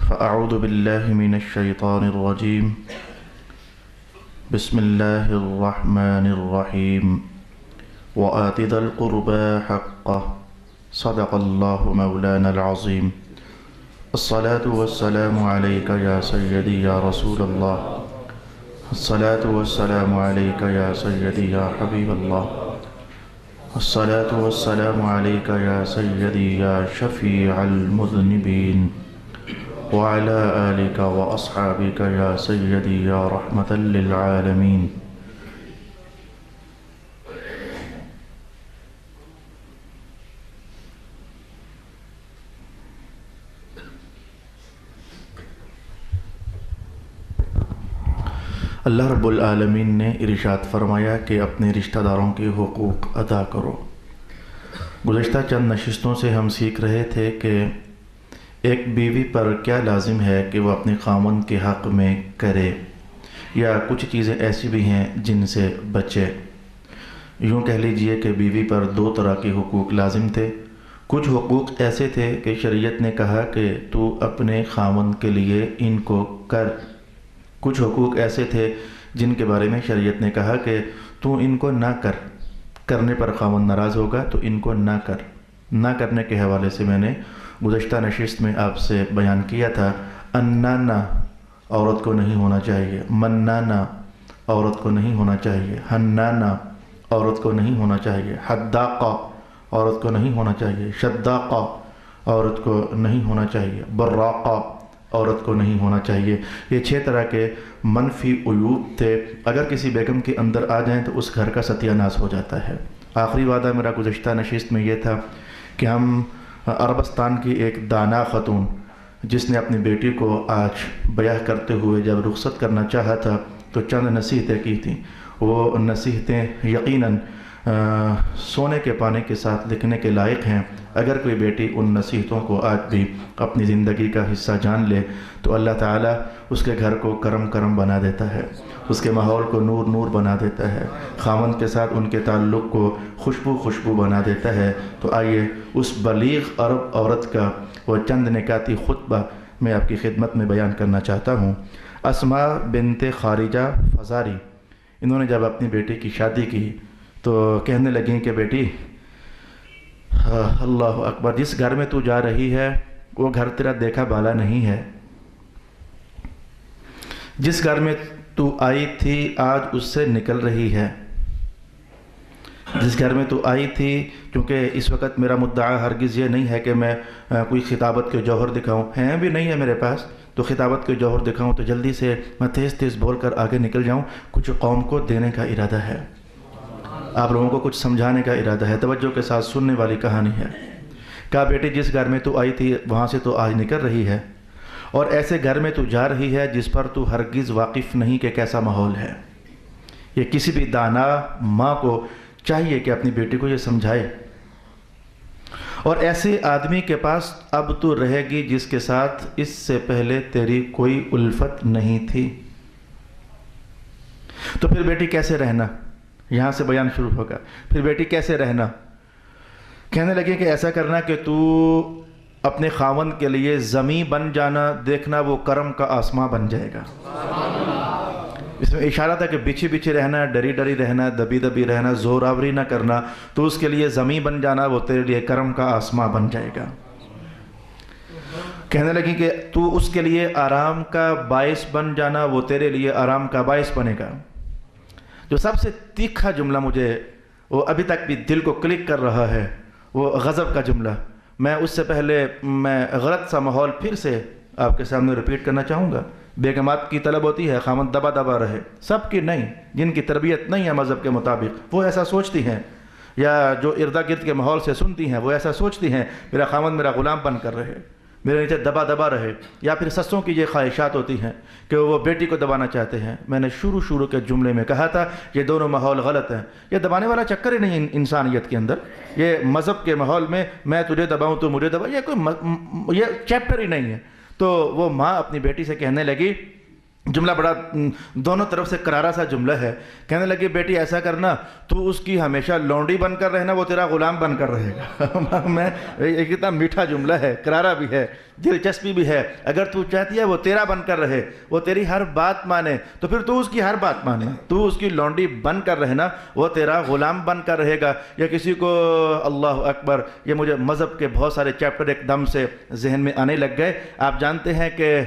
فأعوذ بالله من الشيطان الرجيم. بسم الله الرحمن الرحيم. وآت ذا القربى حقه صدق الله مولانا العظيم. الصلاة والسلام عليك يا سيدي يا رسول الله. الصلاة والسلام عليك يا سيدي يا حبيب الله. الصلاة والسلام عليك يا سيدي يا شفيع المذنبين وعلى آلك وأصحابك يا سيدي يا رحمة للعالمين. اللہ رب العالمین نے ارشاد فرمایا کہ اپنے رشتہ داروں کے حقوق ادا کرو. گزشتہ چند نشستوں سے ہم سیکھ رہے تھے کہ ایک بیوی پر کیا لازم ہے کہ وہ اپنے خاوند کے حق میں کرے، یا کچھ چیزیں ایسی بھی ہیں جن سے بچے. یوں کہہ لیجئے کہ بیوی پر دو طرح کے حقوق لازم تھے. کچھ حقوق ایسے تھے کہ شریعت نے کہا کہ تو اپنے خاوند کے لیے ان کو کر. کچھ حقوق ایسے تھے جن کے بارے میں شریعت نے کہا کہ تو ان کو نہ کر، کرنے پر خاوند ناراض ہوگا تو ان کو نہ کر. نہ کرنے کے حوالے سے میں نے گزشتہ نشست میں آپ سے بیان کیا تھا. انانا عورت کو نہیں ہونا چاہیے، منانا عورت کو نہیں ہونا چاہیے، حنانا عورت کو نہیں ہونا چاہیے، حداقہ عورت کو نہیں ہونا چاہیے، شداقہ عورت کو نہیں ہونا چاہیے، براقہ عورت کو نہیں ہونا چاہیے. یہ 6 طرح کے منفی عیوب تھے. اگر کسی بیگم کے اندر آ جائیں تو اس گھر کا ستیہ ناس ہو جاتا ہے. آخری وعدہ میرا گزشتہ نشست میں یہ تھا کہ ہم عربستان کی ایک دانا خاتون جس نے اپنی بیٹی کو آج بیاہ کرتے ہوئے جب رخصت کرنا چاہا تھا تو چند نصیحتیں کی تھیں. وہ نصیحتیں یقیناً سونے کے پانے کے ساتھ لکھنے کے لائق ہیں. اگر کوئی بیٹی ان نصیحتوں کو آج بھی اپنی زندگی کا حصہ جان لے تو اللہ تعالیٰ اس کے گھر کو کرم کرم بنا دیتا ہے، اس کے ماحول کو نور نور بنا دیتا ہے، خاوند کے ساتھ ان کے تعلق کو خوشبو خوشبو بنا دیتا ہے. تو آئیے اس بلیغ عرب عورت کا وہ چند نکاتی خطبہ میں آپ کی خدمت میں بیان کرنا چاہتا ہوں. اسماء بنت خارجہ فزاری، انہوں نے جب اپنی بیٹی کی شادی کی تو کہنے لگیں کہ بیٹی اللہ اکبر، جس گھر میں تو جا رہی ہے وہ گھر تیرا دیکھا بالا نہیں ہے. جس گھر میں تو آئی تھی آج اس سے نکل رہی ہے. جس گھر میں تو آئی تھی، کیونکہ اس وقت میرا مدعا ہرگز یہ نہیں ہے کہ میں کوئی خطابت کے جوہر دکھاؤں، ہیں بھی نہیں ہے میرے پاس تو خطابت کے جوہر دکھاؤں تو جلدی سے میں تیز تیز بول کر آگے نکل جاؤں. کچھ قوم کو دینے کا ارادہ ہے، آپ لوگوں کو کچھ سمجھانے کا ارادہ ہے. توجہ کے ساتھ سننے والی کہانی ہے. کہا بیٹی جس گھر میں تو آئی تھی وہاں سے تو آج نکل رہی ہے، اور ایسے گھر میں تو جا رہی ہے جس پر تو ہرگز واقف نہیں کہ کیسا ماحول ہے. یہ کسی بھی دانا ماں کو چاہیے کہ اپنی بیٹی کو یہ سمجھائے. اور ایسے آدمی کے پاس اب تو رہے گی جس کے ساتھ اس سے پہلے تیری کوئی الفت نہیں تھی. تو پھر بیٹی کیسے رہنا؟ یہاں سے بیان شروع ہوگا. پھر بیٹی کیسے رہنا؟ کہنے لگے کہ ایسا کرنا کہ تو اپنے خاوند کے لیے زمیں بن جانا، دیکھنا وہ کرم کا آسماں بن جائے گا. اس میں اشارہ تھا کہ بچھی بچھی رہنا، ڈری ڈری رہنا، دبی دبی رہنا، زور آوری نہ کرنا. تو اس کے لیے زمیں بن جانا وہ تیرے لیے کرم کا آسماں بن جائے گا. کہنے لگی کہ تو اس کے لیے آرام کا باعث بن جانا، وہ تیرے لیے آرام کا باعث بنے گا. جو سب سے تیکھا جملہ مجھے وہ ابھی تک بھی دل کو کلک کر رہا ہے وہ غضب کا جملہ. میں اس سے پہلے میں غلط سا ماحول پھر سے آپ کے سامنے ریپیٹ کرنا چاہوں گا. بیگمات کی طلب ہوتی ہے خاوند دبا دبا رہے، سب کی نہیں. جن کی تربیت نہیں ہے مذہب کے مطابق وہ ایسا سوچتی ہیں، یا جو اردا گرد کے ماحول سے سنتی ہیں وہ ایسا سوچتی ہیں میرا خاوند میرا غلام بن کر رہے، میرے نیچے دبا دبا رہے. یا پھر سسوں کی یہ خواہشات ہوتی ہیں کہ وہ بیٹی کو دبانا چاہتے ہیں. میں نے شروع کے جملے میں کہا تھا یہ دونوں ماحول غلط ہیں. یہ دبانے والا چکر ہی نہیں انسانیت کے اندر. یہ مذہب کے ماحول میں تجھے دباؤں تو مجھے دبا، یہ کوئی یہ چیپٹر ہی نہیں ہے. تو وہ ماں اپنی بیٹی سے کہنے لگی جملہ بڑا دونوں طرف سے کرارا سا جملہ ہے. کہنے لگی بیٹی ایسا کرنا تو اس کی ہمیشہ لونڈی بن کر رہنا، وہ تیرا غلام بن کر رہے گا. میں ایک اتنا میٹھا جملہ ہے، کرارا بھی ہے، دلچسپی بھی ہے. اگر تو چاہتی ہے وہ تیرا بن کر رہے، وہ تیری ہر بات مانے، تو پھر تو اس کی ہر بات مانے، تو اس کی لونڈی بن کر رہنا، وہ تیرا غلام بن کر رہے گا. یا کسی کو اللہ اکبر، یہ مجھے مذہب کے بہت سارے چیپٹر ایک دم سے ذہن میں آنے لگ گئے. آپ جانتے ہیں کہ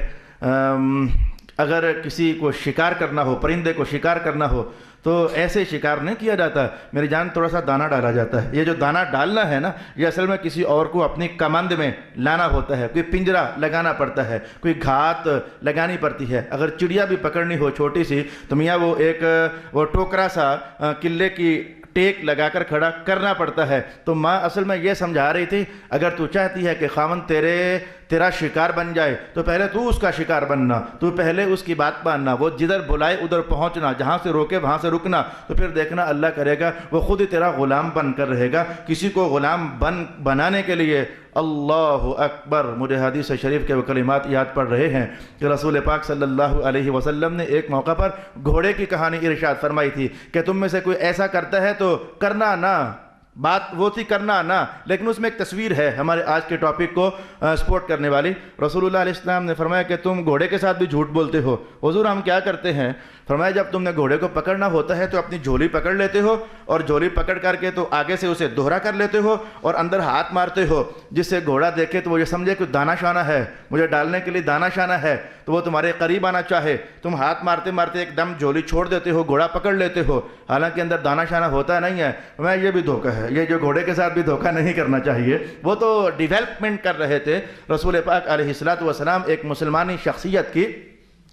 اگر کسی کو شکار کرنا ہو، پرندے کو شکار کرنا ہو، تو ایسے شکار نہیں کیا جاتا میری جان، تھوڑا سا دانہ ڈالا جاتا ہے. یہ جو دانہ ڈالنا ہے نا، یہ اصل میں کسی اور کو اپنی کمند میں لانا ہوتا ہے، کوئی پنجرا لگانا پڑتا ہے، کوئی گھات لگانی پڑتی ہے. اگر چڑیا بھی پکڑنی ہو چھوٹی سی، تو میاں وہ ٹوکرا سا قلعے کی ٹیک لگا کر کھڑا کرنا پڑتا ہے. تو ماں اصل میں یہ سمجھا رہی تھی، اگر تو چاہتی ہے کہ خاوند تیرا شکار بن جائے، تو پہلے تو اس کا شکار بننا، تو پہلے اس کی بات ماننا، وہ جدھر بلائے ادھر پہنچنا، جہاں سے روکے وہاں سے رکنا. تو پھر دیکھنا اللہ کرے گا وہ خود ہی تیرا غلام بن کر رہے گا. کسی کو غلام بنانے کے لیے اللہ اکبر، مجھے حدیث شریف کے وہ کلمات یاد پڑ رہے ہیں کہ رسول پاک صلی اللہ علیہ وسلم نے ایک موقع پر گھوڑے کی کہانی ارشاد فرمائی تھی کہ تم میں سے کوئی ایسا کرتا ہے تو کرنا نہ، بات وہ تھی کرنا نہ، لیکن اس میں ایک تصویر ہے ہمارے آج کے ٹاپک کو سپورٹ کرنے والی. رسول اللہ علیہ السلام نے فرمایا کہ تم گھوڑے کے ساتھ بھی جھوٹ بولتے ہو. حضور ہم کیا کرتے ہیں؟ فرمایا جب تم نے گھوڑے کو پکڑنا ہوتا ہے تو اپنی جھولی پکڑ لیتے ہو، اور جھولی پکڑ کر کے تو آگے سے اسے دوہرا کر لیتے ہو اور اندر ہاتھ مارتے ہو، جس سے گھوڑا دیکھے تو وہ یہ سمجھے کہ دانہ شانہ ہے، مجھے ڈالنے کے لیے دانہ شانہ ہے، تو وہ تمہارے قریب آنا چاہے. تم ہاتھ مارتے مارتے ایک دم جھولی چھوڑ دیتے ہو، گھوڑا پکڑ لیتے ہو، حالانکہ اندر دانہ شانہ ہوتا نہیں ہے. میں یہ بھی دھوکہ ہے، یہ جو گھوڑے کے ساتھ بھی دھوکہ نہیں کرنا چاہیے. وہ تو ڈیولپمنٹ کر رہے تھے. رسول پاک علیہ السلام ایک مسلمانی شخصیت کی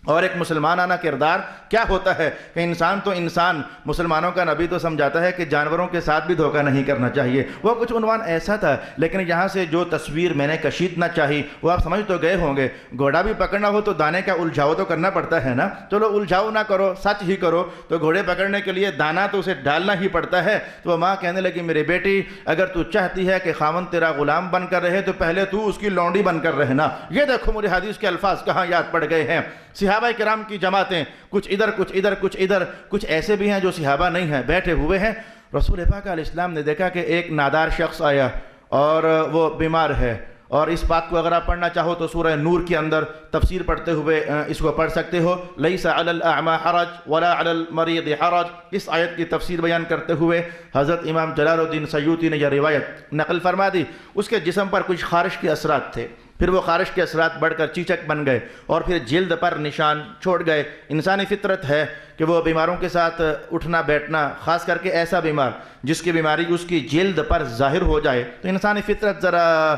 اور ایک مسلمانانہ کردار کیا ہوتا ہے کہ انسان تو انسان، مسلمانوں کا نبی تو سمجھاتا ہے کہ جانوروں کے ساتھ بھی دھوکہ نہیں کرنا چاہیے. وہ کچھ عنوان ایسا تھا، لیکن یہاں سے جو تصویر میں نے کشیدنا چاہی وہ آپ سمجھ تو گئے ہوں گے. گھوڑا بھی پکڑنا ہو تو دانے کا الجھاؤ تو کرنا پڑتا ہے نا. چلو الجھاؤ نہ کرو، سچ ہی کرو. تو گھوڑے پکڑنے کے لیے دانا تو اسے ڈالنا ہی پڑتا ہے. تو وہ ماں کہنے لگی میری بیٹی اگر تو چاہتی ہے کہ خاوند تیرا غلام بن کر رہے تو پہلے تو اس کی لونڈی بن کر رہنا. یہ دیکھو مجھے حدیث کے الفاظ کہاں یاد پڑ گئے ہیں. صحابہ کرام کی جماعتیں کچھ ادھر کچھ ادھر کچھ ادھر، کچھ ایسے بھی ہیں جو صحابہ نہیں ہیں، بیٹھے ہوئے ہیں. رسول پاک علیہ السلام نے دیکھا کہ ایک نادار شخص آیا اور وہ بیمار ہے. اور اس بات کو اگر آپ پڑھنا چاہو تو سورہ نور کے اندر تفسیر پڑھتے ہوئے اس کو پڑھ سکتے ہو. لیس علی الاعمى حرج ولا علی المریض حرج. اس آیت کی تفسیر بیان کرتے ہوئے حضرت امام جلال الدین سیوطی نے یہ روایت نقل فرما دی. اس کے جسم پر کچھ خارش کے اثرات تھے، پھر وہ خارش کے اثرات بڑھ کر چیچک بن گئے اور پھر جلد پر نشان چھوڑ گئے. انسانی فطرت ہے کہ وہ بیماروں کے ساتھ اٹھنا بیٹھنا، خاص کر کے ایسا بیمار جس کی بیماری اس کی جلد پر ظاہر ہو جائے تو انسانی فطرت ذرا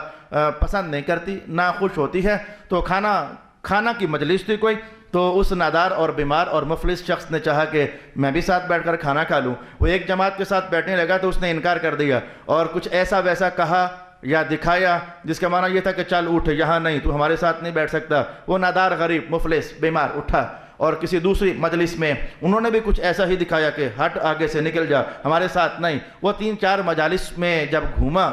پسند نہیں کرتی، ناخوش ہوتی ہے. تو کھانا کی مجلس تھی کوئی، تو اس نادار اور بیمار اور مفلس شخص نے چاہا کہ میں بھی ساتھ بیٹھ کر کھانا کھا لوں. وہ ایک جماعت کے ساتھ بیٹھنے لگا تو اس نے انکار کر دیا اور کچھ ایسا ویسا کہا یا دکھایا جس کا معنی یہ تھا کہ چل اٹھ، یہاں نہیں، تو ہمارے ساتھ نہیں بیٹھ سکتا. وہ نادار غریب مفلس بیمار اٹھا اور کسی دوسری مجلس میں انہوں نے بھی کچھ ایسا ہی دکھایا کہ ہٹ آگے سے نکل جا، ہمارے ساتھ نہیں. وہ 3-4 مجالس میں جب گھوما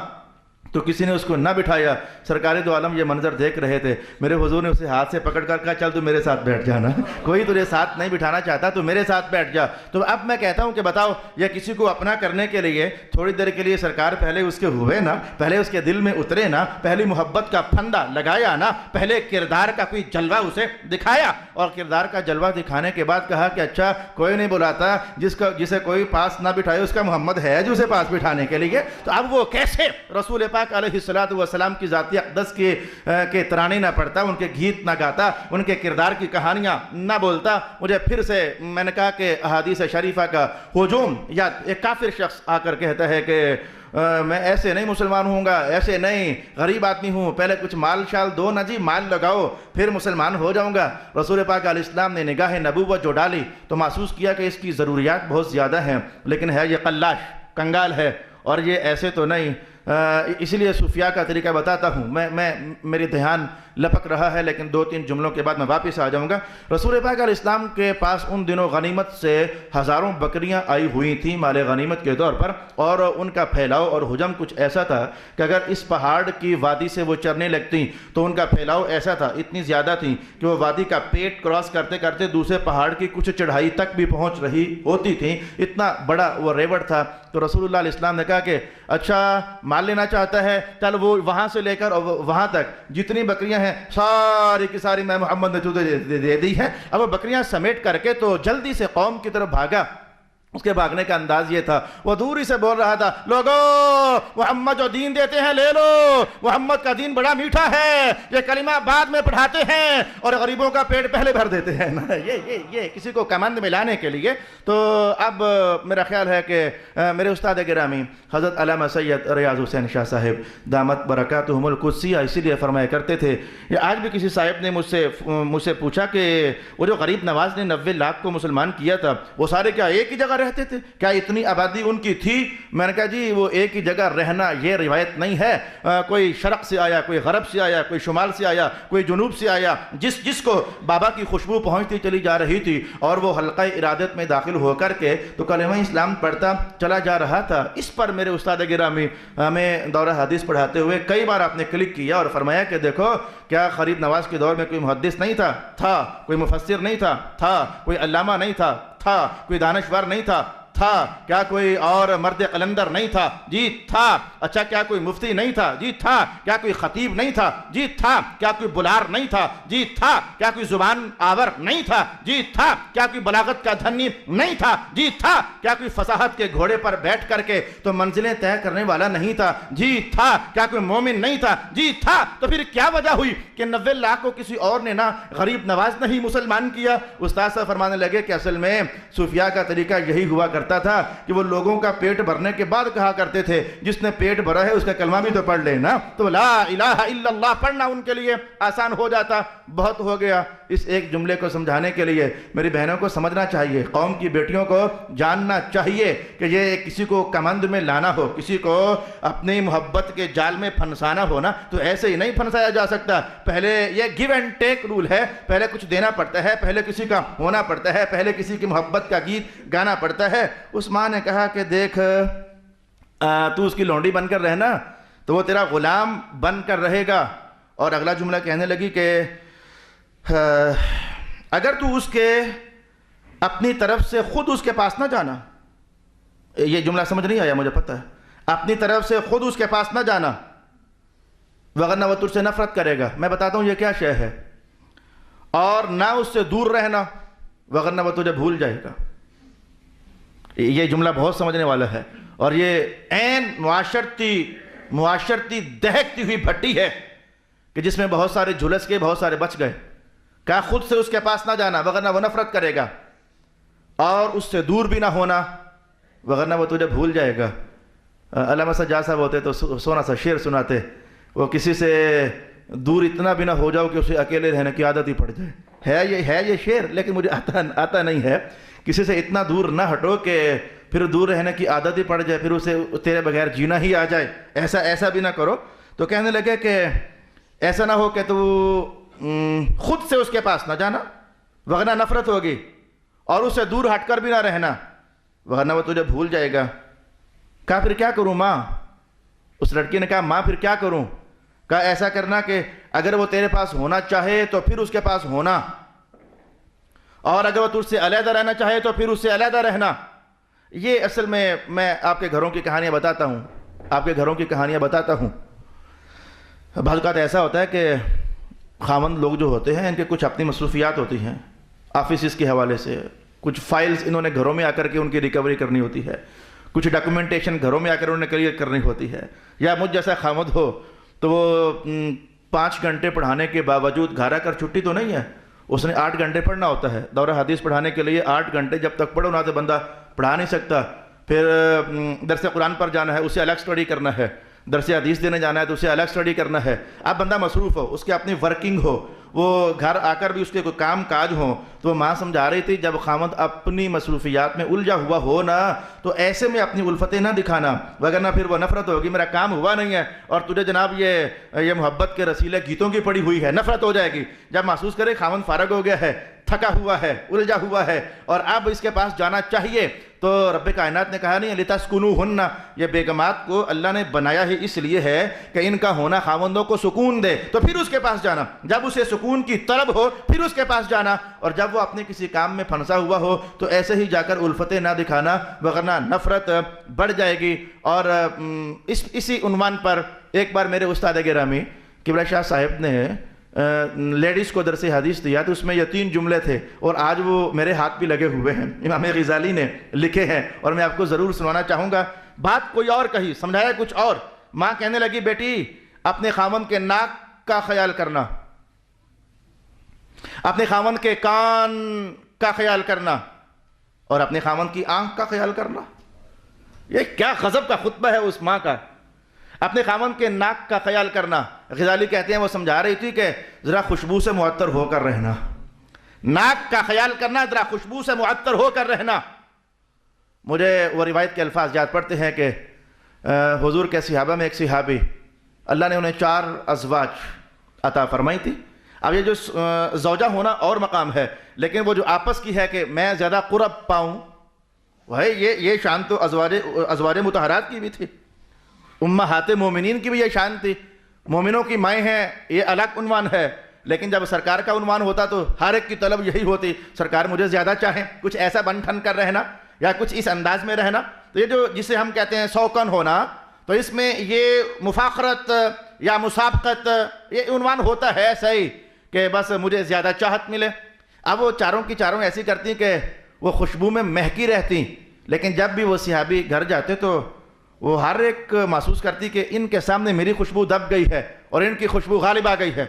تو کسی نے اس کو نہ بٹھایا. سرکار دو عالم یہ منظر دیکھ رہے تھے. میرے حضور نے اسے ہاتھ سے پکڑ کر کہا چل تو میرے ساتھ بیٹھ جانا، کوئی تجھے ساتھ نہیں بٹھانا چاہتا تو میرے ساتھ بیٹھ جا. تو اب میں کہتا ہوں کہ بتاؤ یہ کسی کو اپنا کرنے کے لیے تھوڑی دیر کے لیے سرکار پہلے اس کے ہوئے نا، پہلے اس کے دل میں اترے نا، پہلی محبت کا پھندا لگایا نا، پہلے کردار کا کوئی جلوہ اسے دکھایا اور کردار کا جلوہ دکھانے کے بعد کہا کہ اچھا کوئی نہیں بلاتا جسے کوئی پاس نہ بٹھائے، اس کا محمد ہے جو اسے پاس بٹھانے کے لیے. تو اب وہ کیسے رسول پاک علیہ السلام کی ذاتی اقدس کے ترانے نہ پڑھتا، ان کے گیت نہ گاتا، ان کے کردار کی کہانیاں نہ بولتا. مجھے پھر سے میں نے کہا کہ احادیث شریفہ کا ہجوم، یا ایک کافر شخص آ کر کہتا ہے کہ میں ایسے نہیں مسلمان ہوں گا، ایسے نہیں، غریب آدمی ہوں، پہلے کچھ مال شال دو نا جی، مال لگاؤ پھر مسلمان ہو جاؤں گا. رسول پاک علیہ السلام نے نگاہ نبوت جو ڈالی تو محسوس کیا کہ اس کی ضروریات بہت زیادہ ہیں، لیکن ہے یہ قلاش، کنگال ہے، اور یہ ایسے تو نہیں اسی لیے صوفیاء کا طریقہ بتاتا ہوں. میں میری دھیان لپک رہا ہے لیکن 2-3 جملوں کے بعد میں واپس آ جاؤں گا. رسول پاک علیہ السلام کے پاس ان دنوں غنیمت سے ہزاروں بکریاں آئی ہوئی تھیں مال غنیمت کے طور پر, اور ان کا پھیلاؤ اور حجم کچھ ایسا تھا کہ اگر اس پہاڑ کی وادی سے وہ چرنے لگتیں تو ان کا پھیلاؤ ایسا تھا, اتنی زیادہ تھیں کہ وہ وادی کا پیٹ کراس کرتے کرتے دوسرے پہاڑ کی کچھ چڑھائی تک بھی پہنچ رہی ہوتی تھیں. اتنا بڑا وہ ریوڑ تھا. تو رسول اللہ علیہ السلام نے کہا کہ اچھا مال لینا چاہتا ہے, چل وہ وہاں سے لے کر وہاں تک جتنی بکریاں ہیں ساری کی ساری میں محمد نے تجھے دے دی ہیں. اب وہ بکریاں سمیٹ کر کے تو جلدی سے قوم کی طرف بھاگا. اس کے بھاگنے کا انداز یہ تھا, وہ دوری سے بول رہا تھا, لوگو محمد جو دین دیتے ہیں لے لو, محمد کا دین بڑا میٹھا ہے, یہ کلمہ بعد میں پڑھاتے ہیں اور غریبوں کا پیٹ پہلے بھر دیتے ہیں. یہ کسی کو کمند میں لانے کے لیے. تو اب میرا خیال ہے کہ میرے استاد گرامی حضرت علامہ سید ریاض حسین شاہ صاحب دامت برکاتہم القدسیہ اسی لیے فرمایا کرتے تھے, یہ آج بھی کسی صاحب نے مجھ سے پوچھا کہ وہ جو غریب نواز نے 90 لاکھ کو مسلمان کیا تھا وہ سارے کیا ایک ہی جگہ رہتے تھے, کیا اتنی آبادی ان کی تھی؟ میں نے کہا جی وہ ایک ہی جگہ رہنا یہ روایت نہیں ہے. کوئی شرق سے آیا, کوئی غرب سے آیا, کوئی شمال سے آیا, کوئی جنوب سے آیا, جس کو بابا کی خوشبو پہنچتی چلی جا رہی تھی اور وہ حلقہ ارادت میں داخل ہو کر کے تو کلمہ اسلام پڑھتا چلا جا رہا تھا. اس پر میرے استاد گرامی ہمیں دورہ حدیث پڑھاتے ہوئے کئی بار آپ نے کلک کیا اور فرمایا کہ دیکھو کیا غریب نواز کے دور میں کوئی محدث نہیں تھا, کوئی مفسر نہیں تھا, کوئی علامہ نہیں تھا, کوئی دانشور نہیں تھا, کیا کوئی اور مرد قلندر نہیں تھا؟ جی تھا. اچھا کیا کوئی مفتی نہیں تھا؟ جی تھا. کیا کوئی خطیب نہیں تھا؟ جی تھا. کیا کوئی بلار نہیں تھا؟ جی تھا. کیا کوئی زبان آور نہیں تھا؟ جی تھا. کیا کوئی بلاغت کا دھنی نہیں تھا؟ جی تھا. کیا کوئی فصاحت کے گھوڑے پر بیٹھ کر کے تو منزلیں طے کرنے والا نہیں تھا؟ جی تھا. کیا کوئی مومن نہیں تھا؟ جی تھا. تو پھر کیا وجہ ہوئی کہ 90 لاکھ کو کسی اور نے نہ غریب نواز نہیں مسلمان کیا؟ استاد صاحب فرمانے لگے کہ اصل میں صوفیاء کا طریقہ یہی ہوا کرتا تھا کہ وہ لوگوں کا پیٹ بھرنے کے بعد کہا کرتے تھے جس نے پیٹ بھرا ہے اس کا کلمہ بھی تو پڑھ لے نا. تو لا الہ الا اللہ پڑھنا ان کے لیے آسان ہو جاتا. بہت ہو گیا. اس ایک جملے کو سمجھانے کے لیے میری بہنوں کو سمجھنا چاہیے, قوم کی بیٹیوں کو جاننا چاہیے کہ یہ کسی کو کمند میں لانا ہو, کسی کو اپنی محبت کے جال میں پھنسانا ہو نا تو ایسے ہی نہیں پھنسایا جا سکتا. پہلے یہ گیو اینڈ ٹیک رول ہے, پہلے کچھ دینا پڑتا ہے, پہلے کسی کا ہونا پڑتا ہے, پہلے کسی کی محبت کا گیت گانا پڑتا ہے. اس ماں نے کہا کہ دیکھ تو اس کی لونڈی بن کر رہنا تو وہ تیرا غلام بن کر رہے گا. اور اگلا جملہ کہنے لگی کہ اگر تو اس کے اپنی طرف سے خود اس کے پاس نہ جانا, یہ جملہ سمجھ نہیں آیا مجھے پتہ ہے, اپنی طرف سے خود اس کے پاس نہ جانا وغیرہ وہ تجھ سے نفرت کرے گا. میں بتاتا ہوں یہ کیا شے ہے. اور نہ اس سے دور رہنا وغیرہ وہ تجھے بھول جائے گا. یہ جملہ بہت سمجھنے والا ہے اور یہ عین معاشرتی دہکتی ہوئی بھٹی ہے کہ جس میں بہت سارے جھلس کے بہت سارے بچ گئے. کہا خود سے اس کے پاس نہ جانا وغیرہ وہ نفرت کرے گا, اور اس سے دور بھی نہ ہونا وغیرہ وہ تجھے بھول جائے گا. علامہ سجاد صاحب ہوتے تو سونا سا شعر سناتے, وہ کسی سے دور اتنا بھی نہ ہو جاؤ کہ اسے اکیلے رہنے کی عادت ہی پڑ جائے. ہے یہ شعر لیکن مجھے آتا نہیں ہے. کسی سے اتنا دور نہ ہٹو کہ پھر دور رہنے کی عادت ہی پڑ جائے, پھر اسے تیرے بغیر جینا ہی آ جائے. ایسا بھی نہ کرو. تو کہنے لگے کہ ایسا نہ ہو کہ تو خود سے اس کے پاس نہ جانا وغیرہ نفرت ہوگی, اور اس سے دور ہٹ کر بھی نہ رہنا وغیرہ وہ تجھے بھول جائے گا. کہا پھر کیا کروں ماں؟ اس لڑکی نے کہا ماں پھر کیا کروں؟ کہا ایسا کرنا کہ اگر وہ تیرے پاس ہونا چاہے تو پھر اس کے پاس ہونا, اور اگر وہ تجھ سے علیحدہ رہنا چاہے تو پھر اس سے علیحدہ رہنا. یہ اصل میں آپ کے گھروں کی کہانیاں بتاتا ہوں. بعض اوقات ایسا ہوتا ہے کہ خاوند لوگ جو ہوتے ہیں ان کے کچھ اپنی مصروفیات ہوتی ہیں آفیسز کے حوالے سے, کچھ فائلز انہوں نے گھروں میں آ کر کے ان کی ریکوری کرنی ہوتی ہے, کچھ ڈاکومنٹیشن گھروں میں آ کر انہوں نے کلیئر کرنی ہوتی ہے. یا مجھ جیسا خاوند ہو تو وہ 5 گھنٹے پڑھانے کے باوجود گھر آ کر چھٹی تو نہیں ہے, اس نے 8 گھنٹے پڑھنا ہوتا ہے. دورہ حدیث پڑھانے کے لیے 8 گھنٹے جب تک پڑھو نہ تو بندہ پڑھا نہیں سکتا. پھر درس قرآن پر جانا ہے, اسے الگ سٹڈی کرنا ہے. درس حدیث دینے جانا ہے تو اسے الگ اسٹڈی کرنا ہے. اب بندہ مصروف ہو, اس کی اپنی ورکنگ ہو, وہ گھر آ کر بھی اس کے کوئی کام کاج ہوں, تو ماں سمجھا رہی تھی جب خاوند اپنی مصروفیات میں الجھا ہوا ہو نا تو ایسے میں اپنی الفتیں نہ دکھانا, وگرنہ پھر وہ نفرت ہوگی, میرا کام ہوا نہیں ہے اور تجھے جناب یہ محبت کے رسیلے گیتوں کی پڑی ہوئی ہے, نفرت ہو جائے گی. جب محسوس کرے خاوند فارغ ہو گیا ہے, تھکا ہوا ہے, الجھا ہوا ہے اور اب اس کے پاس جانا چاہیے, تو رب کائنات نے کہا نہیں لِتَسْكُنُوهُنَّ, یہ بیگمات کو اللہ نے بنایا ہی اس لیے ہے کہ ان کا ہونا خاوندوں کو سکون دے, تو پھر اس کے پاس جانا. جب اسے سکون کی طلب ہو پھر اس کے پاس جانا, اور جب وہ اپنے کسی کام میں پھنسا ہوا ہو تو ایسے ہی جا کر الفتیں نہ دکھانا, وگرنہ نفرت بڑھ جائے گی. اور اسی عنوان پر ایک بار میرے استاد گرامی قبلہ شاہ صاحب نے لیڈیز کو درس حدیث دیا, تو اس میں یہ 3 جملے تھے اور آج وہ میرے ہاتھ بھی لگے ہوئے ہیں, امام غزالی نے لکھے ہیں اور میں آپ کو ضرور سنانا چاہوں گا. بات کوئی اور کہی, سمجھایا کچھ اور. ماں کہنے لگی بیٹی اپنے خاوند کے ناک کا خیال کرنا, اپنے خاوند کے کان کا خیال کرنا اور اپنے خاوند کی آنکھ کا خیال کرنا. یہ کیا غضب کا خطبہ ہے اس ماں کا, اپنے خاوند کے ناک کا خیال کرنا. غزالی کہتے ہیں وہ سمجھا رہی تھی کہ ذرا خوشبو سے معطر ہو کر رہنا, ناک کا خیال کرنا, ذرا خوشبو سے معطر ہو کر رہنا. مجھے وہ روایت کے الفاظ یاد پڑتے ہیں کہ حضور کے صحابہ میں ایک صحابی, اللہ نے انہیں 4 ازواج عطا فرمائی تھی. اب یہ جو زوجہ ہونا اور مقام ہے, لیکن وہ جو آپس کی ہے کہ میں زیادہ قرب پاؤں, وہ یہ شان تو ازواج مطہرات کی بھی تھی, امہات مومنین کی بھی یہ شان تھی. مومنوں کی مائیں ہیں یہ الگ عنوان ہے, لیکن جب سرکار کا عنوان ہوتا تو ہر ایک کی طلب یہی ہوتی, سرکار مجھے زیادہ چاہیں, کچھ ایسا بن ٹھن کر رہنا یا کچھ اس انداز میں رہنا. تو یہ جو جسے ہم کہتے ہیں سوکن ہونا, تو اس میں یہ مفاخرت یا مسابقت یہ عنوان ہوتا ہے صحیح کہ بس مجھے زیادہ چاہت ملے. اب وہ چاروں کی چاروں ایسی کرتی کہ وہ خوشبو میں مہکی رہتی, لیکن جب بھی وہ صحابی گھر جاتے تو وہ ہر ایک محسوس کرتی کہ ان کے سامنے میری خوشبو دب گئی ہے اور ان کی خوشبو غالب آ گئی ہے.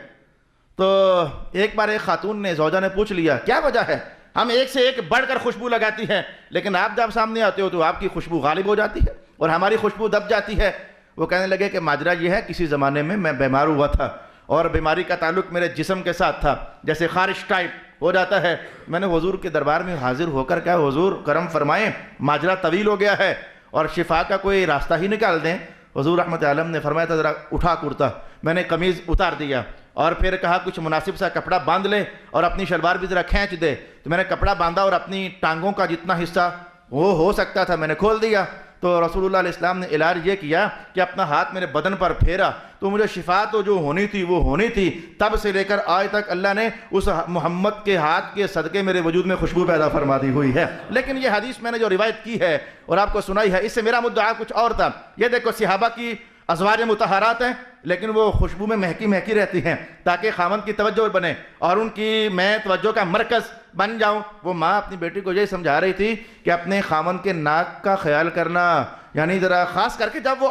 تو ایک بار ایک خاتون نے, زوجہ نے پوچھ لیا کیا وجہ ہے, ہم ایک سے ایک بڑھ کر خوشبو لگاتی ہیں لیکن آپ جب سامنے آتے ہو تو آپ کی خوشبو غالب ہو جاتی ہے اور ہماری خوشبو دب جاتی ہے. وہ کہنے لگے کہ ماجرا یہ ہے, کسی زمانے میں بیمار ہوا تھا اور بیماری کا تعلق میرے جسم کے ساتھ تھا, جیسے خارش ٹائپ ہو جاتا ہے. میں نے حضور کے دربار میں حاضر ہو کر کہا حضور کرم فرمائیں, ماجرا طویل ہو گیا ہے اور شفا کا کوئی راستہ ہی نکال دیں. حضور رحمت عالم نے فرمایا تھا ذرا اٹھا کرتا. میں نے قمیض اتار دیا اور پھر کہا کچھ مناسب سا کپڑا باندھ لے اور اپنی شلوار بھی ذرا کھینچ دے. تو میں نے کپڑا باندھا اور اپنی ٹانگوں کا جتنا حصہ وہ ہو سکتا تھا میں نے کھول دیا. تو رسول اللہ علیہ السلام نے علاج یہ کیا کہ اپنا ہاتھ میرے بدن پر پھیرا, تو مجھے شفا تو جو ہونی تھی وہ ہونی تھی. تب سے لے کر آج تک اللہ نے اس محمد کے ہاتھ کے صدقے میرے وجود میں خوشبو پیدا فرما دی ہوئی ہے. لیکن یہ حدیث میں نے جو روایت کی ہے اور آپ کو سنائی ہے, اس سے میرا مدعا کچھ اور تھا. یہ دیکھو صحابہ کی ازواج مطہرات ہیں لیکن وہ خوشبو میں مہکی رہتی ہیں تاکہ خاوند کی توجہ بنے اور ان کی میں توجہ کا مرکز بن جاؤں. وہ ماں اپنی بیٹی کو یہی سمجھا رہی تھی کہ اپنے خاوند کے ناک کا خیال کرنا, یعنی ذرا خاص کر کے جب وہ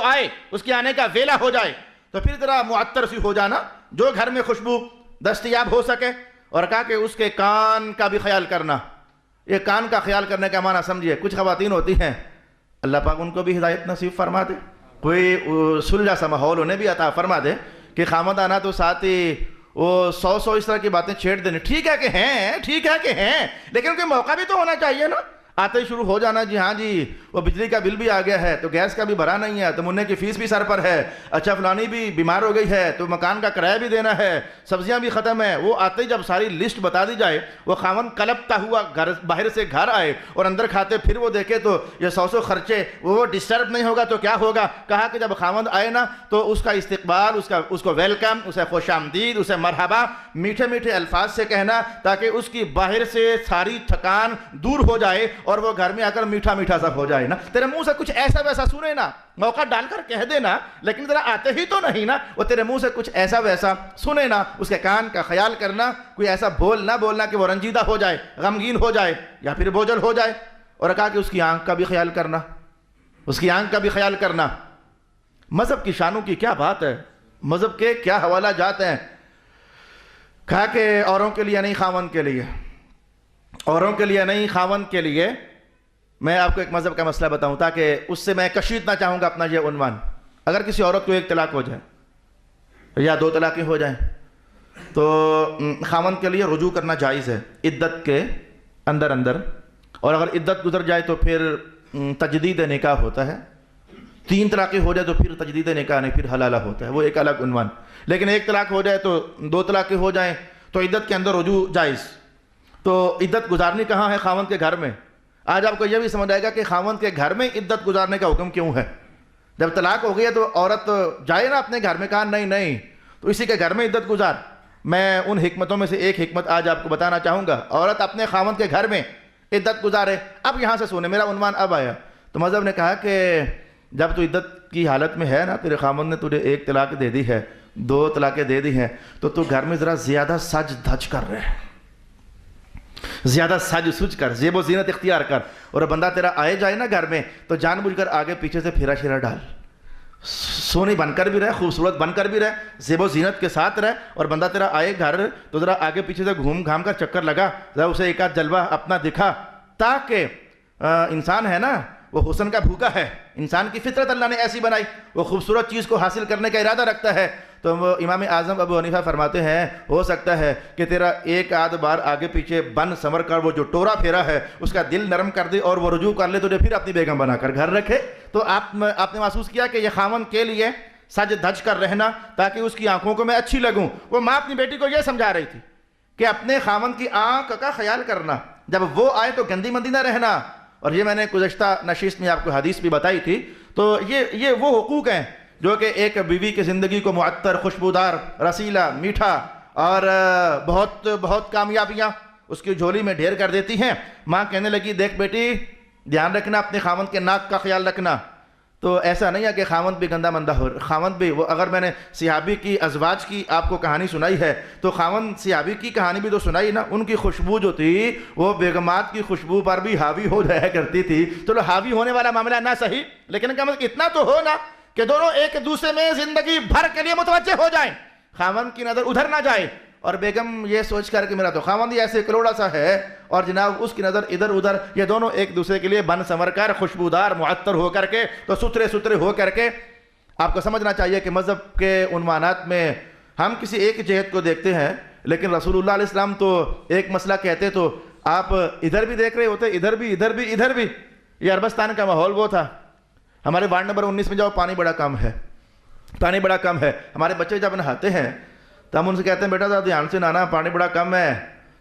آئے اس کے آنے کا ویلا ہو جائے تو پھر ذرا معطر سی ہو جانا جو گھر میں خوشبو دستیاب ہو سکے. اور کہا کہ اس کے کان کا بھی خیال کرنا. یہ کان کا خیال کرنے کا معنی سمجھیے, کچھ خواتین ہوتی ہیں اللہ پاک ان کو بھی ہدایت نصیب فرما دے, کوئی سلجھا سا ماحول انہیں بھی عطا فرما دے کہ خامد آنا تو ساتھ ہی وہ 100 اس طرح کی باتیں چھیڑ دینے. ٹھیک ہے کہ ہیں لیکن کوئی موقع بھی تو ہونا چاہیے نا. آتے ہی شروع ہو جانا جی ہاں جی وہ بجلی کا بل بھی آ گیا ہے تو گیس کا بھی بھرا نہیں ہے تو منہ کی فیس بھی سر پر ہے, اچھا فلانی بھی بیمار ہو گئی ہے تو مکان کا کرایہ بھی دینا ہے, سبزیاں بھی ختم ہیں. وہ آتے ہی جب ساری لسٹ بتا دی جائے, وہ خاوند کلپتا ہوا باہر سے گھر آئے اور اندر کھاتے پھر وہ دیکھے تو یہ 100 خرچے, وہ ڈسٹرب نہیں ہوگا تو کیا ہوگا. کہا کہ جب خاوند آئے نا تو اس کا استقبال, اس کو ویلکم, اسے خوش آمدید, اسے مرحبا میٹھے میٹھے الفاظ سے کہنا تاکہ اس کی باہر سے ساری تھکان دور ہو جائے اور وہ گھر میں آ کر میٹھا میٹھا سب ہو جائے نا. تیرے منہ سے کچھ ایسا ویسا سنے نا, موقع ڈال کر کہہ دینا, لیکن ذرا آتے ہی تو نہیں نا, وہ تیرے منہ سے کچھ ایسا ویسا سنے نا. اس کے کان کا خیال کرنا, کوئی ایسا بول نہ بولنا کہ وہ رنجیدہ ہو جائے, غمگین ہو جائے یا پھر بوجھل ہو جائے. اور کہا کہ اس کی آنکھ کا بھی خیال کرنا, مذہب کی شانوں کی کیا بات ہے, مذہب کے کیا حوالہ جات ہیں. کہا کہ اوروں کے لیے نہیں خاوند کے لیے, میں آپ کو ایک مذہب کا مسئلہ بتاؤں تاکہ اس سے میں کشیدنا چاہوں گا اپنا یہ عنوان. اگر کسی عورت کو ایک طلاق ہو جائے یا 2 طلاقیں ہو جائیں تو خاوند کے لیے رجوع کرنا جائز ہے عدت کے اندر، اور اگر عدت گزر جائے تو پھر تجدید نکاح ہوتا ہے. 3 طلاقیں ہو جائے تو پھر تجدید نکاح نہیں، پھر حلالہ ہوتا ہے، وہ ایک الگ عنوان. لیکن 1 طلاق ہو جائے تو 2 طلاقیں ہو جائیں تو عدت کے اندر رجوع جائز. تو عدت گزارنی کہاں ہے؟ خاوند کے گھر میں. آج آپ کو یہ بھی سمجھ آئے گا کہ خاوند کے گھر میں عدت گزارنے کا حکم کیوں ہے. جب طلاق ہو گئی ہے تو عورت جائے نا اپنے گھر میں. کہا نہیں تو اسی کے گھر میں عدت گزار. میں ان حکمتوں میں سے ایک حکمت آج آپ کو بتانا چاہوں گا. عورت اپنے خاوند کے گھر میں عدت گزارے. اب یہاں سے سونے، میرا عنوان اب آیا. تو مذہب نے کہا کہ جب تو عدت کی حالت میں ہے نا، تیرے خاوند نے تجھے 1 طلاق دے دی ہے، 2 طلاقیں دے دی ہیں، تو گھر میں ذرا زیادہ سج دھج کر رہے، زیادہ سج سج کر، زیب و زینت اختیار کر. اور بندہ تیرا آئے جائے نا گھر میں تو جان بوجھ کر آگے پیچھے سے پھیرا شیرا ڈال. سونی بن کر بھی رہے، خوبصورت بن کر بھی رہے، زیب و زینت کے ساتھ رہے. اور بندہ تیرا آئے گھر تو ذرا آگے پیچھے سے گھوم گھام کر چکر لگا، ذرا اسے ایک آدھ جلوہ اپنا دکھا، تاکہ انسان ہے نا وہ حسن کا بھوکا ہے. انسان کی فطرت اللہ نے ایسی بنائی، وہ خوبصورت چیز کو حاصل کرنے کا ارادہ رکھتا ہے. تو امام اعظم ابو حنیفہ فرماتے ہیں ہو سکتا ہے کہ تیرا 1 آدھ بار آگے پیچھے بن سمر کر وہ جو ٹورا پھیرا ہے اس کا دل نرم کر دے اور وہ رجوع کر لے، تجھے پھر اپنی بیگم بنا کر گھر رکھے. تو آپ نے محسوس کیا کہ یہ خاوند کے لیے سج دھج کر رہنا تاکہ اس کی آنکھوں کو میں اچھی لگوں. وہ ماں اپنی بیٹی کو یہ سمجھا رہی تھی کہ اپنے خاوند کی آنکھ کا خیال کرنا، جب وہ آئے تو گندی مندی نہ رہنا. اور یہ میں نے گزشتہ نشست میں آپ کو حدیث بھی بتائی تھی. تو یہ وہ حقوق ہیں جو کہ ایک بیوی کی زندگی کو معطر، خوشبودار، رسیلا، میٹھا اور بہت بہت کامیابیاں اس کی جھولی میں ڈھیر کر دیتی ہیں. ماں کہنے لگی دیکھ بیٹی دھیان رکھنا، اپنے خاوند کے ناک کا خیال رکھنا. تو ایسا نہیں ہے کہ خاوند بھی گندا مندہ ہو. خاوند بھی وہ، اگر میں نے صحابی کی ازواج کی آپ کو کہانی سنائی ہے تو خاوند صحابی کی کہانی بھی تو سنائی نا. ان کی خوشبو جو تھی وہ بیگمات کی خوشبو پر بھی حاوی ہو جایا کرتی تھی. چلو حاوی ہونے والا معاملہ نہ صحیح، لیکن کم از کم اتنا تو ہو نا کہ دونوں ایک دوسرے میں زندگی بھر کے لیے متوجہ ہو جائیں، خاوند کی نظر ادھر نہ جائے اور بیگم یہ سوچ کر کہ میرا تو خاوند ہی ایسے کلوڑا سا ہے اور جناب اس کی نظر ادھر ادھر. یہ دونوں ایک دوسرے کے لیے بن سنور کر، خوشبودار، معطر ہو کر کے، تو ستھرے ہو کر کے. آپ کو سمجھنا چاہیے کہ مذہب کے عنوانات میں ہم کسی ایک جہت کو دیکھتے ہیں، لیکن رسول اللہ علیہ السلام تو ایک مسئلہ کہتے تو آپ ادھر بھی دیکھ رہے ہوتے، ادھر بھی. یہ عربستان کا ماحول وہ تھا. ہمارے وارڈ نمبر 19 میں جاؤ، پانی بڑا کم ہے. ہمارے بچے جب نہاتے ہیں تو ہم ان سے کہتے ہیں بیٹا ذرا دھیان سے نہانا، پانی بڑا کم ہے.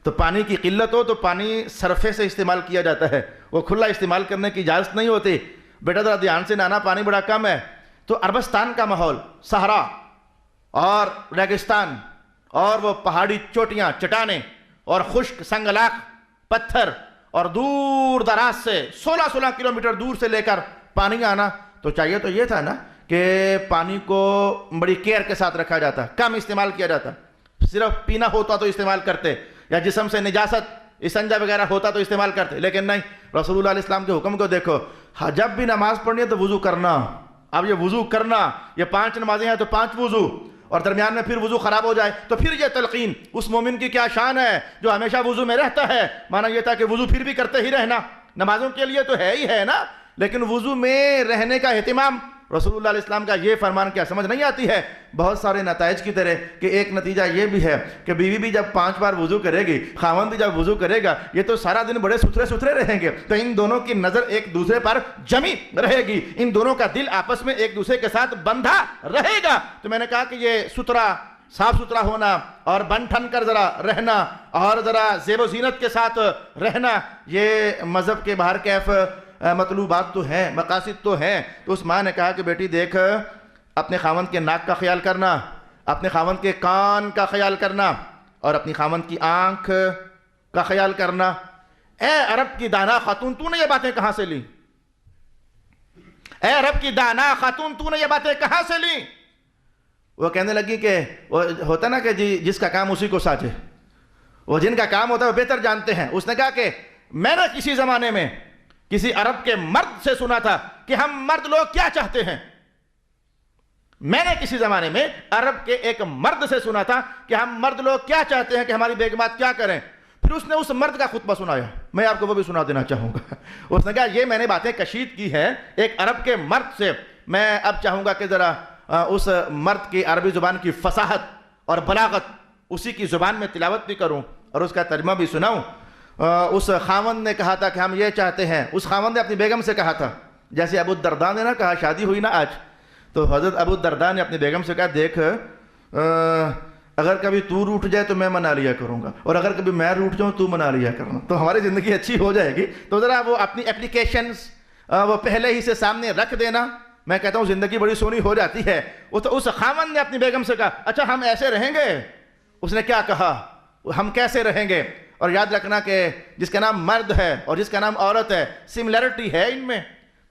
تو پانی کی قلت ہو تو پانی صرفے سے استعمال کیا جاتا ہے، وہ کھلا استعمال کرنے کی اجازت نہیں ہوتی. بیٹا ذرا دھیان سے نہانا، پانی بڑا کم ہے. تو عربستان کا ماحول، صحرا اور ریگستان اور وہ پہاڑی چوٹیاں، چٹانیں اور خشک سنگلاخ پتھر اور دور دراز سے 16 کلومیٹر دور سے لے کر پانی آنا. تو چاہیے تو یہ تھا نا کہ پانی کو بڑی کیئر کے ساتھ رکھا جاتا، کم استعمال کیا جاتا. صرف پینا ہوتا تو استعمال کرتے، یا جسم سے نجاست استنجا وغیرہ ہوتا تو استعمال کرتے. لیکن نہیں، رسول اللہ علیہ السلام کے حکم کو دیکھو، جب بھی نماز پڑھنی ہے تو وضو کرنا. اب یہ وضو کرنا، یہ 5 نمازیں ہیں تو 5 وضو، اور درمیان میں پھر وضو خراب ہو جائے تو پھر یہ تلقین. اس مومن کی کیا شان ہے جو ہمیشہ وضو میں رہتا ہے. مانا یہ تھا کہ وضو پھر بھی کرتے ہی رہنا. نمازوں کے لیے تو ہے نا، لیکن وضو میں رہنے کا اہتمام. رسول اللہ علیہ السلام کا یہ فرمان کیا سمجھ نہیں آتی ہے؟ بہت سارے نتائج کی طرح کہ ایک نتیجہ یہ بھی ہے کہ بیوی بھی جب 5 بار وضو کرے گی، خاوند بھی جب وضو کرے گا، یہ تو سارا دن بڑے ستھرے رہیں گے. تو ان دونوں کی نظر ایک دوسرے پر جمی رہے گی، ان دونوں کا دل آپس میں ایک دوسرے کے ساتھ بندھا رہے گا. تو میں نے کہا کہ یہ صاف ستھرا ہونا اور بن ٹھن کر ذرا رہنا اور ذرا زیب و زینت کے ساتھ رہنا، یہ مذہب کے باہر کیف مطلوبات تو ہیں، مقاصد تو ہیں. تو اس ماں نے کہا کہ بیٹی دیکھ، اپنے خاوند کے ناک کا خیال کرنا، اپنے خاوند کے کان کا خیال کرنا اور اپنی خاوند کی آنکھ کا خیال کرنا. اے عرب کی دانا خاتون، تو نے یہ باتیں کہاں سے لی؟ اے عرب کی دانا خاتون، تو نے یہ باتیں کہاں سے لی؟ وہ کہنے لگی کہ وہ ہوتا نا کہ جس کا کام اسی کو ساجے، وہ جن کا کام ہوتا ہے وہ بہتر جانتے ہیں. اس نے کہا کہ میں نے کسی زمانے میں کسی عرب کے مرد سے سنا تھا کہ ہم مرد لوگ کیا چاہتے ہیں. میں نے کسی زمانے میں عرب کے ایک مرد سے سنا تھا کہ ہم مرد لوگ کیا چاہتے ہیں، کہ ہماری بیگمات کیا کریں. پھر اس نے اس مرد کا خطبہ سنایا، میں آپ کو وہ بھی سنا دینا چاہوں گا۔ اس نے کہا یہ میں نے باتیں کشید کی ہے ایک عرب کے مرد سے، میں اب چاہوں گا کہ ذرا اس مرد کی عربی زبان کی فصاحت اور بلاغت اسی کی زبان میں تلاوت بھی کروں اور اس کا ترجمہ بھی سناؤں۔ اس خاوند نے کہا تھا کہ ہم یہ چاہتے ہیں، اس خاوند نے اپنی بیگم سے کہا تھا، جیسے ابو الدرداء نے نا کہا، شادی ہوئی نا آج، تو حضرت ابو الدرداء نے اپنی بیگم سے کہا دیکھ اگر کبھی تو روٹ جائے تو میں منا لیا کروں گا، اور اگر کبھی میں روٹ جاؤں تو منا لیا کرنا، تو ہماری زندگی اچھی ہو جائے گی۔ تو ذرا وہ اپنی اپلیکیشنز وہ پہلے ہی سے سامنے رکھ دینا، میں کہتا ہوں زندگی بڑی سونی ہو جاتی ہے۔ اس خاوند نے اپنی بیگم سے کہا اچھا ہم ایسے رہیں گے؟ اس نے کیا کہا، ہم کیسے رہیں گے؟ اور یاد رکھنا کہ جس کا نام مرد ہے اور جس کا نام عورت ہے، سملیرٹی ہے ان میں،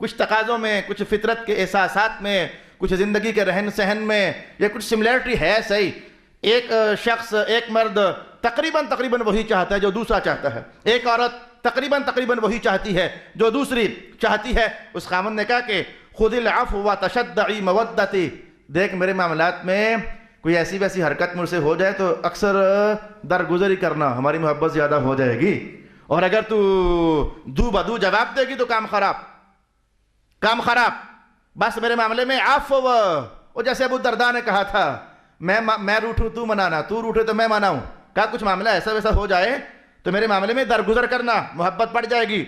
کچھ تقاضوں میں، کچھ فطرت کے احساسات میں، کچھ زندگی کے رہن سہن میں، یہ کچھ سملیرٹی ہے صحیح۔ ایک شخص، ایک مرد تقریباً وہی چاہتا ہے جو دوسرا چاہتا ہے، ایک عورت تقریباً وہی چاہتی ہے جو دوسری چاہتی ہے۔ اس خاوند نے کہا کہ خذ العفو وتشدعی مودتی، دیکھ میرے معاملات میں کوئی ایسی ویسی حرکت مجھ سے ہو جائے تو اکثر درگزری کرنا، ہماری محبت زیادہ ہو جائے گی، اور اگر تو دو بدو جواب دے گی تو کام خراب، بس میرے معاملے میں عفو۔ اور جیسے ابو الدرداء نے کہا تھا میں روٹھوں تو منانا، تو روٹھے تو میں مناؤں، کہا کچھ معاملہ ایسا ویسا ہو جائے تو میرے معاملے میں درگزر کرنا، محبت بڑھ جائے گی۔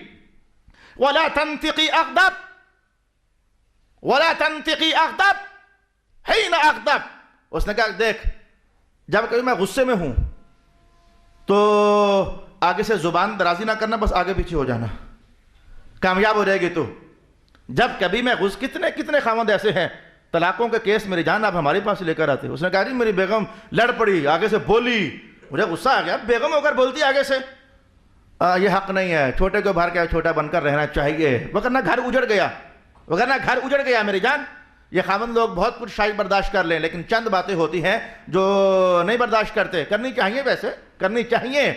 وَلَا تَنْتِقِي أَغْضَبْ حِينَ أَغْضَبْ، اس نے کہا دیکھ جب کبھی میں غصے میں ہوں تو آگے سے زبان درازی نہ کرنا، بس آگے پیچھے ہو جانا، کامیاب ہو جائے گی تو۔ جب کبھی میں کتنے خاوند ایسے ہیں طلاقوں کے کیس میری جان آپ ہمارے پاس لے کر آتے، اس نے کہا جی میری بیگم لڑ پڑی، آگے سے بولی، مجھے غصہ آ گیا، بیگم ہو کر بولتی آگے سے، یہ حق نہیں ہے، چھوٹے کو بھر کے چھوٹا بن کر رہنا چاہیے، وگرنہ گھر اجڑ گیا میری جان۔ یہ خاوند لوگ بہت کچھ شاید برداشت کر لیں، لیکن چند باتیں ہوتی ہیں جو نہیں برداشت کرتے، کرنی چاہیے، ویسے کرنی چاہیے۔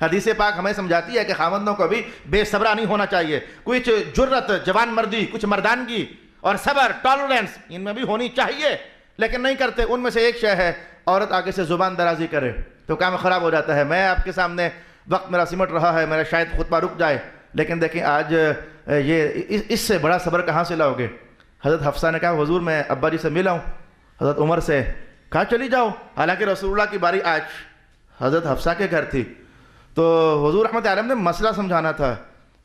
حدیث پاک ہمیں سمجھاتی ہے کہ خاوندوں کو بھی بے صبرا نہیں ہونا چاہیے، کچھ جرت، جوان مردی، کچھ مردانگی اور صبر، ٹالرنس ان میں بھی ہونی چاہیے، لیکن نہیں کرتے۔ ان میں سے ایک شے ہے عورت آگے سے زبان درازی کرے تو کام خراب ہو جاتا ہے۔ میں آپ کے سامنے وقت میرا سمٹ رہا ہے، میرا شاید خطبہ رک جائے، لیکن دیکھیں آج یہ اس سے بڑا صبر کہاں سے لاؤ گے؟ حضرت حفصہ نے کہا حضور میں ابا جی سے ملا ہوں، حضرت عمر سے کہا چلی جاؤ، حالانکہ رسول اللہ کی باری آج حضرت حفصہ کے گھر تھی، تو حضور رحمت عالم نے مسئلہ سمجھانا تھا،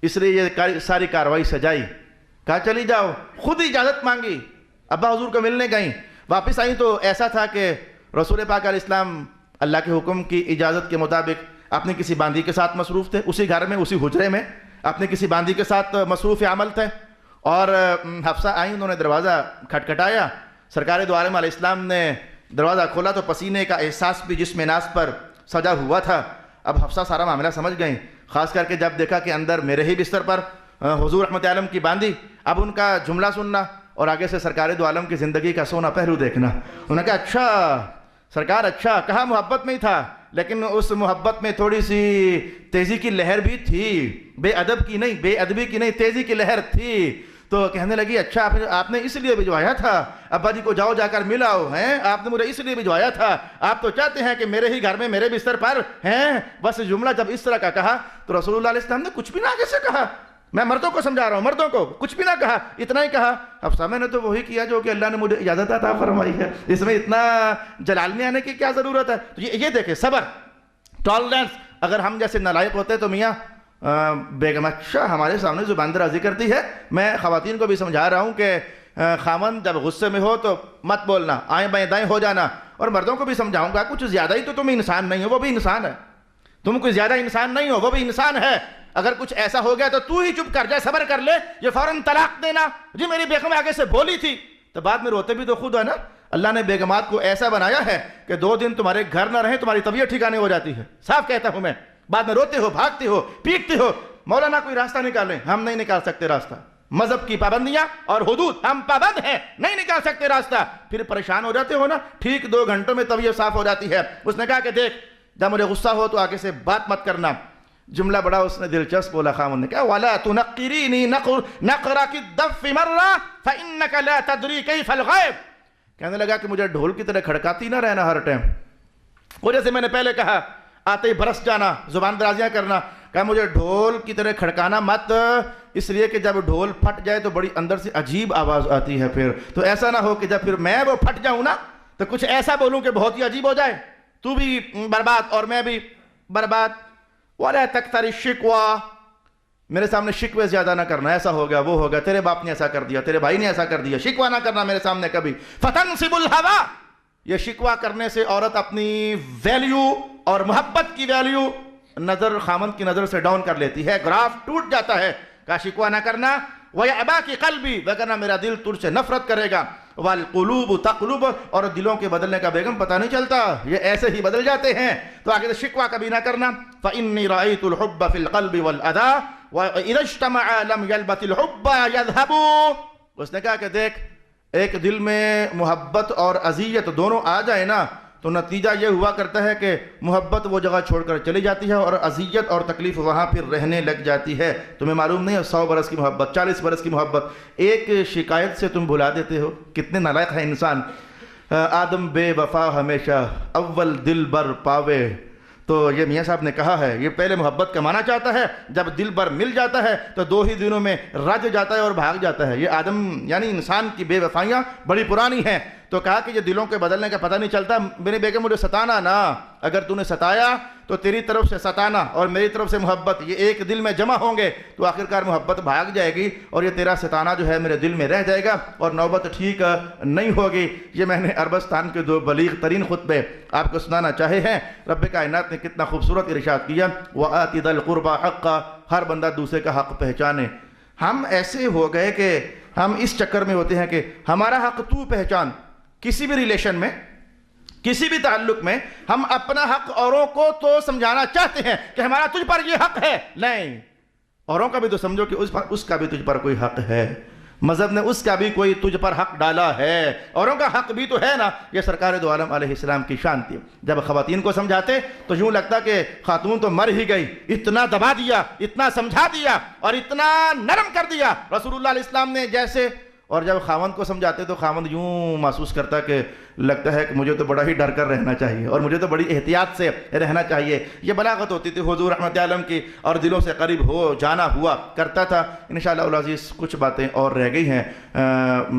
اس لیے یہ ساری کاروائی سجائی، کہا چلی جاؤ، خود اجازت مانگی، ابا حضور کو ملنے گئیں، واپس آئیں تو ایسا تھا کہ رسول پاک علیہ السلام اللہ کے حکم کی اجازت کے مطابق اپنی کسی باندی کے ساتھ مصروف تھے، اسی گھر میں، اسی حجرے میں اپنی کسی باندی کے ساتھ مصروف عمل تھے، اور حفصہ آئیں، انہوں نے دروازہ کھٹکھٹایا، سرکار دو عالم علیہ السلام نے دروازہ کھولا تو پسینے کا احساس بھی جسم ناز پر سجا ہوا تھا۔ اب حفصہ سارا معاملہ سمجھ گئیں، خاص کر کے جب دیکھا کہ اندر میرے ہی بستر پر حضور رحمت عالم کی باندی، اب ان کا جملہ سننا اور آگے سے سرکار دو عالم کی زندگی کا سونا پہلو دیکھنا۔ انہوں نے کہا اچھا سرکار، اچھا کہا محبت میں ہی تھا، لیکن اس محبت میں تھوڑی سی تیزی کی لہر بھی تھی، بے ادبی کی نہیں، تیزی کی لہر تھی۔ تو کہنے لگی اچھا آپ نے اس لیے بھجوایا تھا ابا جی کو، جاؤ جا کر ملاؤ، ہیں آپ نے مجھے اس لیے بھجوایا تھا، آپ تو چاہتے ہیں کہ میرے ہی گھر میں میرے بستر پر ہیں۔ بس جملہ جب اس طرح کا کہا تو رسول اللہ علیہ السلام نے کچھ بھی نہ آگے سے کہا، میں مردوں کو سمجھا رہا ہوں، مردوں کو کچھ بھی نہ کہا، اتنا ہی کہا حفصہ میں نے تو وہی کیا جو کہ اللہ نے مجھے اجازت عطا فرمائی ہے، اس میں اتنا جلال میں آنے کی کیا ضرورت ہے؟ تو یہ دیکھیں صبر، ٹالرنس۔ اگر ہم جیسے نالائق ہوتے تو میاں بیگم اچھا ہمارے سامنے زبان درازی کرتی ہے۔ میں خواتین کو بھی سمجھا رہا ہوں کہ خاوند جب غصے میں ہو تو مت بولنا، آئیں بائیں دائیں ہو جانا، اور مردوں کو بھی سمجھاؤں گا کچھ زیادہ ہی تو تم انسان نہیں ہو، وہ بھی انسان ہے، تم کوئی زیادہ انسان نہیں ہو، وہ بھی انسان ہے۔ اگر کچھ ایسا ہو گیا تو ہی چپ کر جائے، صبر کر لے، یہ فوراً طلاق دینا، جی میری بیگم آگے سے بولی تھی، تو بعد میں روتے بھی تو خود ہے نا۔ اللہ نے بیگمات کو ایسا بنایا ہے کہ 2 دن تمہارے گھر نہ رہیں تمہاری طبیعت ٹھکانے ہو جاتی ہے، صاف کہتا ہوں میں، بعد میں روتے ہو، بھاگتے ہو، پیٹتے ہو۔ مولانا کوئی راستہ نکالیں، ہم نہیں نکال سکتے راستہ، مذہب کی پابندیاں اور حدود ہم پابند ہیں، نہیں نکال سکتے راستہ، پھر پریشان ہو جاتے ہو نا، ٹھیک 2 گھنٹوں میں طبیعت صاف ہو جاتی ہے۔ اس نے کہا کہ دیکھ جب مجھے غصہ ہو تو آگے سے بات مت کرنا۔ جملہ بڑا اس نے دلچسپ بولا خامن نے کہا وَلَا تُنَقِّرِينِي نَقْرَكِ الدَّفِّ مَرَّةً فَإِنَّكَ لَا تَدْرِي كَيْفَ الْغَيْبُ۔ کہنے لگا کہ مجھے ڈھول کی طرح کھڑکاتی نہ رہنا ہر ٹائم، وہ جیسے میں نے پہلے کہا آتے ہی برس جانا، زبان درازیاں کرنا. کہا مجھے ڈھول کی طرح کھڑکانا مت، اس لیے کہ جب ڈھول پھٹ جائے تو بڑی اندر سے عجیب آواز آتی ہے. پھر تو ایسا نہ ہو کہ جب پھر میں وہ پھٹ جاؤں نا تو کچھ ایسا بولوں کہ بہت ہی عجیب ہو جائے، تو بھی برباد اور میں بھی برباد. وَلَا تَكْثَرِ الشِّكْوَى، میرے سامنے شکوے زیادہ نہ کرنا، ایسا ہو گیا وہ ہو گیا، تیرے باپ نے ایسا کر دیا، تیرے بھائی نے ایسا کر دیا. شکوہ نہ کرنا میرے سامنے کبھی. فَتَنْصِبُ الْهَوَى، یہ شکوہ کرنے سے عورت اپنی ویلیو اور محبت کی ویلیو نظر خامند کی نظر سے ڈاؤن کر لیتی ہے، گراف ٹوٹ جاتا ہے. کہا شکوہ نہ کرنا. وَيَأْبَاكِ قَلْبِي، وگرنہ میرا دل تجھ سے نفرت کرے گا. وَالْقُلُوبُ تَقْلُبُ، اور دلوں کے بدلنے کا بیگم پتہ نہیں چلتا، یہ ایسے ہی بدل جاتے ہیں. تو آگے سے شکوہ کبھی نہ کرنا. فَإِنِّي رَأَيْتُ الْحُبَّ فِي الْقَلْبِ وَالْأَذَى وَإِذَا اجْتَمَعَا لَمْ يَلْبَثِ الْحُبَّ يَذْهَبُ. اس نے کہا کہ دیکھ، ایک دل میں محبت اور اذیت دونوں آ جائے نا تو نتیجہ یہ ہوا کرتا ہے کہ محبت وہ جگہ چھوڑ کر چلی جاتی ہے اور اذیت اور تکلیف وہاں پھر رہنے لگ جاتی ہے. تمہیں معلوم نہیں ہے 100 برس کی محبت، 40 برس کی محبت ایک شکایت سے تم بھلا دیتے ہو. کتنے نالائق ہے انسان. آدم بے وفا ہمیشہ اول دل بر پاوے. تو یہ میاں صاحب نے کہا ہے، یہ پہلے محبت کمانا چاہتا ہے، جب دل بر مل جاتا ہے تو 2 ہی دنوں میں رج جاتا ہے اور بھاگ جاتا ہے. یہ آدم یعنی انسان کی بے وفائیاں بڑی پرانی ہیں. تو کہا کہ یہ دلوں کے بدلنے کا پتہ نہیں چلتا. میرے بیگم مجھے ستانا نا، اگر تو نے ستایا تو تیری طرف سے ستانا اور میری طرف سے محبت یہ ایک دل میں جمع ہوں گے تو آخرکار محبت بھاگ جائے گی اور یہ تیرا ستانا جو ہے میرے دل میں رہ جائے گا اور نوبت ٹھیک نہیں ہوگی. یہ میں نے عربستان کے 2 بلیغ ترین خطبے آپ کو سنانا چاہے ہیں. رب کائنات نے کتنا خوبصورت ارشاد کیا، وَآتِ ذَا الْقُرْبَى حَقَّ، ہر بندہ دوسرے کا حق پہچانے. ہم ایسے ہو گئے کہ ہم اس چکر میں ہوتے ہیں کہ ہمارا حق تو پہچان. کسی بھی ریلیشن میں، کسی بھی تعلق میں ہم اپنا حق اوروں کو تو سمجھانا چاہتے ہیں کہ ہمارا تجھ پر یہ حق ہے. نہیں، اوروں کا بھی تو سمجھو کہ اس کا بھی تجھ پر کوئی حق ہے. مذہب نے اس کا بھی کوئی تجھ پر حق ڈالا ہے، اوروں کا حق بھی تو ہے نا. یہ سرکار دو عالم علیہ السلام کی شان تھی. جب خواتین کو سمجھاتے تو یوں لگتا کہ خاتون تو مر ہی گئی، اتنا دبا دیا، اتنا سمجھا دیا اور اتنا نرم کر دیا رسول اللہ علیہ السلام نے جیسے. اور جب خاوند کو سمجھاتے تو خاوند یوں محسوس کرتا کہ لگتا ہے کہ مجھے تو بڑا ہی ڈر کر رہنا چاہیے اور مجھے تو بڑی احتیاط سے رہنا چاہیے. یہ بلاغت ہوتی تھی حضور رحمت عالم کی اور دلوں سے قریب ہو جانا ہوا کرتا تھا. انشاءاللہ العزیز کچھ باتیں اور رہ گئی ہیں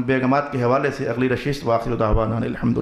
بیگمات کے حوالے سے. اگلی نشست وآخر دعوانا الحمدللہ.